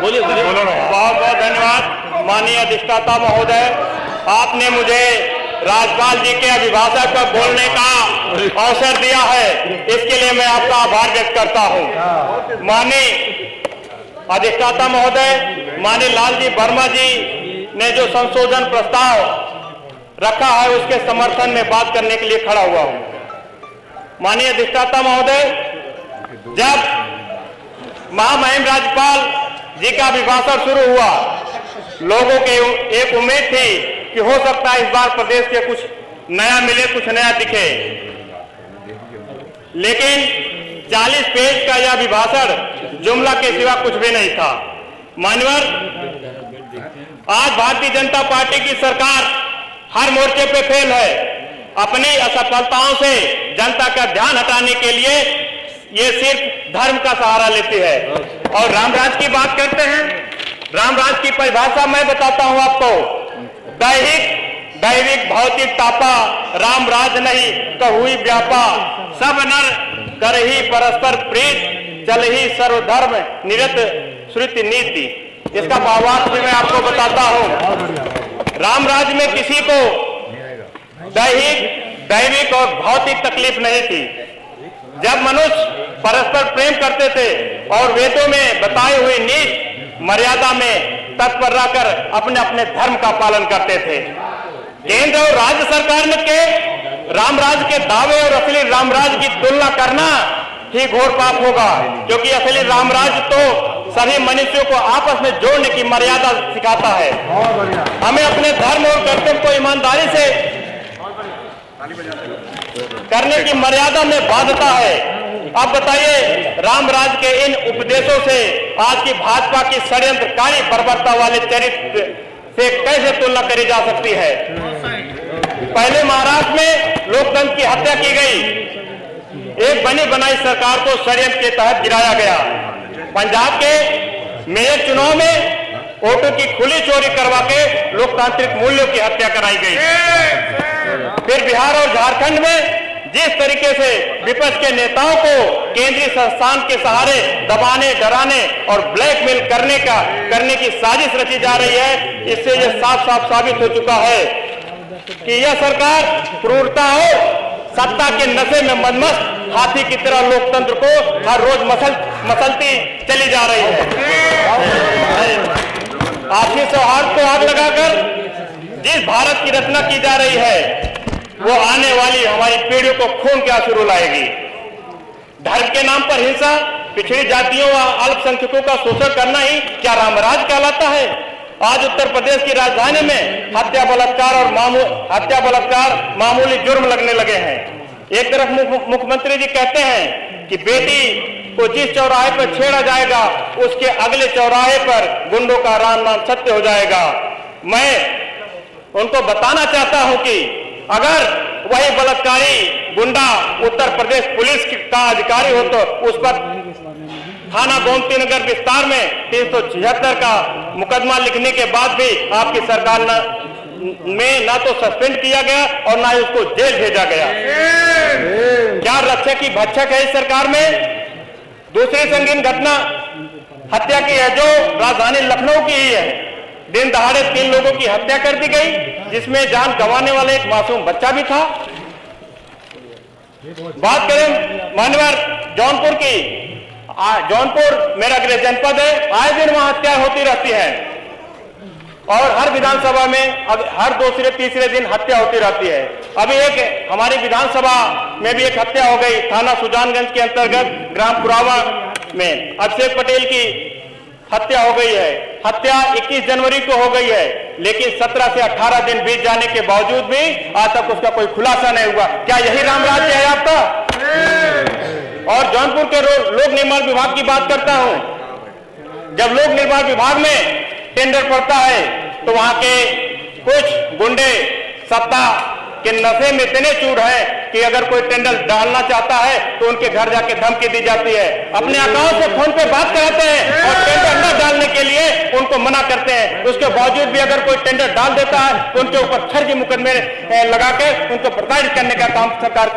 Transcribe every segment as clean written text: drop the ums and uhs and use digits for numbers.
बोलिए बोलिए। बहुत बहुत धन्यवाद माननीय अधिष्ठाता महोदय, आपने मुझे राज्यपाल जी के अभिभाषण पर बोलने का अवसर दिया है, इसके लिए मैं आपका आभार व्यक्त करता हूं। माननीय अधिष्ठाता महोदय, माननीय लालजी वर्मा जी ने जो संशोधन प्रस्ताव रखा है उसके समर्थन में बात करने के लिए खड़ा हुआ हूं। माननीय अधिष्ठाता महोदय, जब महामहिम राज्यपाल जी का अभिभाषण शुरू हुआ, लोगों के एक उम्मीद थी कि हो सकता है इस बार प्रदेश के कुछ नया मिले, कुछ नया दिखे, लेकिन 40 पेज का यह अभिभाषण जुमला के सिवा कुछ भी नहीं था। मान्यवर, आज भारतीय जनता पार्टी की सरकार हर मोर्चे पे फेल है। अपनी असफलताओं से जनता का ध्यान हटाने के लिए ये सिर्फ धर्म का सहारा लेती है और रामराज की बात करते हैं। रामराज की परिभाषा मैं बताता हूं आपको। दैविक भौतिक तापा, रामराज नहीं कहुई व्यापा, सब नर करही परस्पर प्रीत, चलही सर्वधर्म निरत श्रुति नीति। इसका भावार्थ भी मैं आपको बताता हूं। रामराज में किसी को दैविक और भौतिक तकलीफ नहीं थी। जब मनुष्य परस्पर प्रेम करते थे और वेदों में बताई हुई नीति मर्यादा में तत्पर रहकर अपने अपने धर्म का पालन करते थे। केंद्र और राज्य सरकार ने के रामराज के दावे और असली रामराज की तुलना करना ही घोर पाप होगा, क्योंकि असली रामराज तो सभी मनुष्यों को आपस में जोड़ने की मर्यादा सिखाता है। हमें अपने धर्म और कर्तव्य को ईमानदारी से करने की मर्यादा में बाध्यता है। अब बताइए, रामराज के इन उपदेशों से आज की भाजपा की षड्यंत्रकारी बर्बरता वाले चरित्र से कैसे तुलना करी जा सकती है? पहले महाराष्ट्र में लोकतंत्र की हत्या की गई, एक बनी बनाई सरकार को षड्यंत्र के तहत गिराया गया। पंजाब के मेयर चुनाव में वोटों की खुली चोरी करवा के लोकतांत्रिक मूल्यों की हत्या कराई गई। फिर बिहार और झारखंड में जिस तरीके से विपक्ष के नेताओं को केंद्रीय संस्थान के सहारे दबाने, डराने और ब्लैकमेल करने की साजिश रची जा रही है, इससे यह साफ साफ साबित हो चुका है कि यह सरकार क्रूरता और सत्ता के नशे में मदमस्त हाथी की तरह लोकतंत्र को हर रोज मसलती चली जा रही है। आपसी सौहार्द को आग लगाकर जिस भारत की रचना की जा रही है, वो आने वाली हमारी पीढ़ियों को खून के आंसू रुलाएगी। धर्म के नाम पर हिंसा, पिछड़ी जातियों व अल्पसंख्यकों का शोषण करना ही क्या रामराज कहलाता है? आज उत्तर प्रदेश की राजधानी में हत्या बलात्कार मामूली जुर्म लगने लगे हैं। एक तरफ मुख्यमंत्री जी कहते हैं कि बेटी को जिस चौराहे पर छेड़ा जाएगा उसके अगले चौराहे पर गुंडों का राम नाम सत्य हो जाएगा। मैं उनको बताना चाहता हूं कि अगर वही बलात्कारी गुंडा उत्तर प्रदेश पुलिस का अधिकारी हो तो उस पर थाना गोमती नगर विस्तार में 376 का मुकदमा लिखने के बाद भी आपकी सरकार में ना तो सस्पेंड किया गया और ना ही उसको जेल भेजा गया। क्या रक्षक की भक्षक है इस सरकार में? दूसरी संगीन घटना हत्या की है जो राजधानी लखनऊ की ही है। दिन दहाड़े 3 लोगों की हत्या कर दी गई, जिसमें जान गंवाने वाला एक मासूम बच्चा भी था। बात करें मान्यवर जौनपुर की, जौनपुर मेरा गृह जनपद है, आए दिन वहां हत्या होती रहती है और हर विधानसभा में अब हर दूसरे तीसरे दिन हत्या होती रहती है। अभी एक हमारी विधानसभा में भी एक हत्या हो गई, थाना सुजानगंज के अंतर्गत ग्राम पुरावा में अभिषेक पटेल की हत्या हो गई है। हत्या 21 जनवरी को हो गई है, लेकिन 17 से 18 दिन बीत जाने के बावजूद भी आज तक उसका कोई खुलासा नहीं हुआ। क्या यही रामराज्य है आपका? और जौनपुर के लोक निर्माण विभाग की बात करता हूं। जब लोक निर्माण विभाग में टेंडर पड़ता है तो वहां के कुछ गुंडे सत्ता के नशे में इतने चूर हैं कि अगर कोई टेंडर डालना चाहता है तो उनके घर जाके धमकी दी जाती है, अपने अकाउंट से फोन पे बात कराते हैं और टेंडर न डालने के लिए उनको मना करते हैं। उसके बावजूद भी अगर कोई टेंडर डाल देता है तो उनके ऊपर फर्जी मुकदमे लगा के उनको प्रताड़ित करने का काम सरकार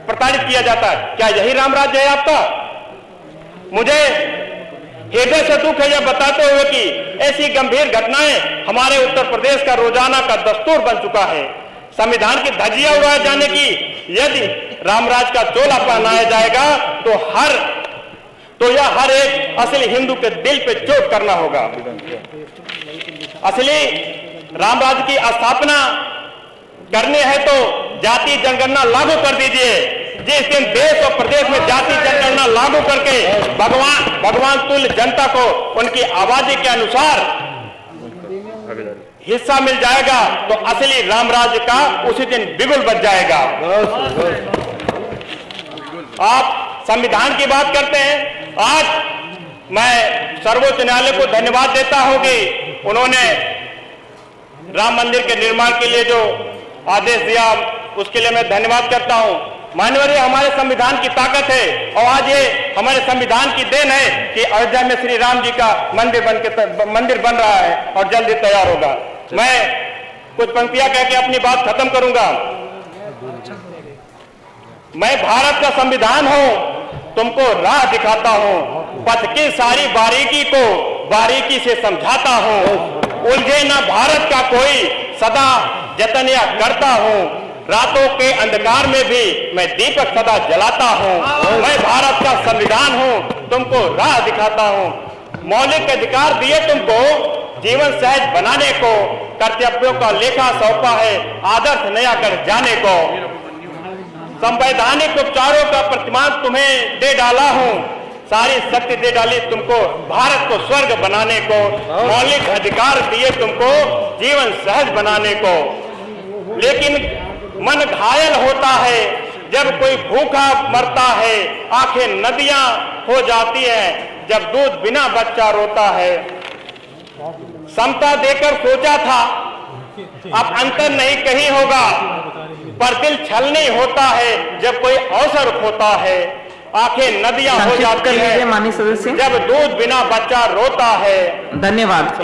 प्रताड़ित किया जाता है। क्या यही रामराज्य है आपका? मुझे हृदय से दुख है यह बताते हुए कि ऐसी गंभीर घटनाएं हमारे उत्तर प्रदेश का रोजाना का दस्तूर बन चुका है। संविधान की धज्जियां उड़ाए जाने की यदि रामराज का चोला पहनाया जाएगा तो यह हर एक असली हिंदू के दिल पे चोट करना होगा। असली रामराज की स्थापना करनी है तो जाति जनगणना लागू कर दीजिए। जिस दिन देश और प्रदेश में जाति जनगणना लागू करके भगवान तुल्य जनता को उनकी आबादी के अनुसार हिस्सा मिल जाएगा तो असली रामराज का उसी दिन बिगुल बच जाएगा। आप संविधान की बात करते हैं। आज मैं सर्वोच्च न्यायालय को धन्यवाद देता हूं कि उन्होंने राम मंदिर के निर्माण के लिए जो आदेश दिया उसके लिए मैं धन्यवाद करता हूं। माननीय, हमारे संविधान की ताकत है और आज ये हमारे संविधान की देन है कि अयोध्या में श्री राम जी का मंदिर बन रहा है और जल्दी तैयार होगा। मैं कुछ पंक्तियां कह के अपनी बात खत्म करूंगा। मैं भारत का संविधान हूं, तुमको राह दिखाता हूं, पथ की सारी बारीकी को बारीकी से समझाता हूं। उलझे ना भारत का कोई, सदा जतन या करता हूं। रातों के अंधकार में भी मैं दीपक सदा जलाता हूं। मैं भारत का संविधान हूं, तुमको राह दिखाता हूं। मौलिक अधिकार दिए तुमको जीवन सहज बनाने को, कर्तव्यों का लेखा सौंपा है आदर्श नया कर जाने को। संवैधानिक उपचारों का प्रतिमान तुम्हें दे डाला हूं, सारी शक्ति दे डाली तुमको भारत को स्वर्ग बनाने को। मौलिक अधिकार दिए तुमको जीवन सहज बनाने को। लेकिन मन घायल होता है जब कोई भूखा मरता है, आंखें नदियां हो जाती हैं जब दूध बिना बच्चा रोता है। समता देकर सोचा था अब अंतर नहीं कहीं होगा, पर दिल छलनी होता है जब कोई अवसर खोता है। आंखें नदियां हो जाती है माननीय सदस्य जब दूध बिना बच्चा रोता है। धन्यवाद।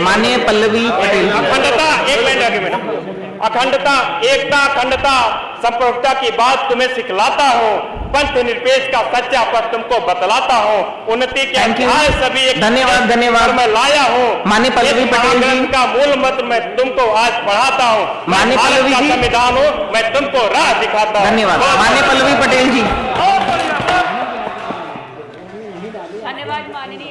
माननीय पल्लवी पटेल। अखंडता, एक लाइन आगे मैडम। अखंडता, एकता, अखंडता, संप्रभुता की बात तुम्हें सिखलाता हूँ। पंथ निरपेक्ष का सच्चा पथ तुमको बतलाता हूँ। उन्नति के अध्याय सभी एक धन्यवाद मैं लाया हूँ। माननीय पल्लवी पटेल जी का मूल मंत्र मैं तुमको आज पढ़ाता हूँ। माननीय पल्लवी जी संविधान हूँ, मैं तुमको राह दिखाता हूँ। धन्यवाद। माननीय पल्लवी पटेल जी। धन्यवाद माननीय